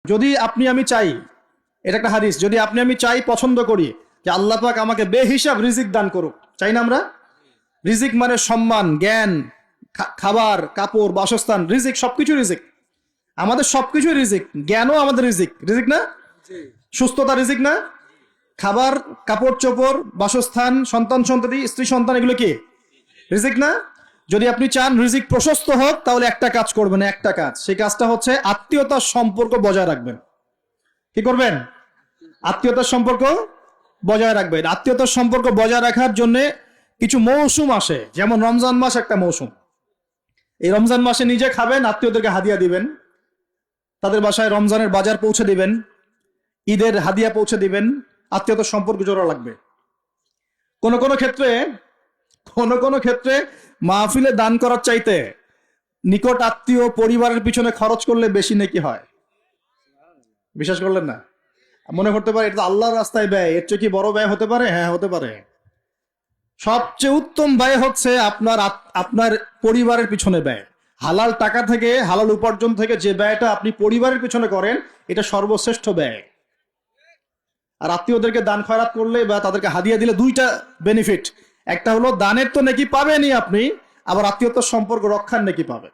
যদি আপনি আমি চাই, এটা একটা হাদিস, যদি আপনি আমি চাই, পছন্দ করি যে আল্লাহ পাক আমাকে বেহিসাব রিজিক দান করুক, চাই না আমরা? রিজিক মানে সম্মান, জ্ঞান, খাবার, কাপড়, বাসস্থান, রিজিক, সবকিছু রিজিক। আমাদের সবকিছু রিজিক, জ্ঞানও আমাদের রিজিক, রিজিক না? সুস্থতা রিজিক না? খাবার, কাপড় চোপড়, বাসস্থান, সন্তান সন্ততি, স্ত্রী সন্তান, এগুলো কি রিজিক না? যদি আপনি চান রিজিক প্রশস্ত হোক, তাহলে একটা কাজ করবেন, একটা কাজ, সেই কাজটা হচ্ছে আত্মীয়তার সম্পর্ক বজায় রাখবেন। কি করবেন? আত্মীয়তার সম্পর্ক বজায় রাখবেন। আত্মীয়তার সম্পর্ক বজায় রাখার জন্য কিছু মৌসুম আসে, যেমন রমজান মাস একটা মৌসুম। এই রমজান মাসে নিজে খাবেন, আত্মীয়দেরকে হাদিয়া দিবেন, তাদের বাসায় রমজানের বাজার পৌঁছে দিবেন, ঈদের হাদিয়া পৌঁছে দিবেন, আত্মীয়তার সম্পর্ক জোড়া লাগবে। কোন কোন ক্ষেত্রে মাহফিলে দান করার চাইতে নিকট আত্মীয় পরিবারের পিছনে খরচ করলে বেশি নেকি হয়। বিশ্বাস করলেন না? মনে করতে পারে এটা তো আল্লাহর রাস্তায় ব্যয়, এর চেয়ে কি বড় ব্যয় হতে পারে? হ্যাঁ, হতে পারে। সবচেয়ে উত্তম ব্যয় হচ্ছে আপনার পরিবারের পিছনে ব্যয়। হালাল টাকা থেকে, হালাল উপার্জন থেকে যে ব্যয়টা আপনি পরিবারের পিছনে করেন, এটা সর্বশ্রেষ্ঠ ব্যয়। আর আত্মীয়দেরকে দান খয়রাত করলে বা তাদেরকে হাদিয়া দিলে দুইটা বেনিফিট। একটা হলো দানের তো নেকি পাবেনই আপনি, আবার আত্মীয়তার সম্পর্ক রক্ষার নেকি পাবেন।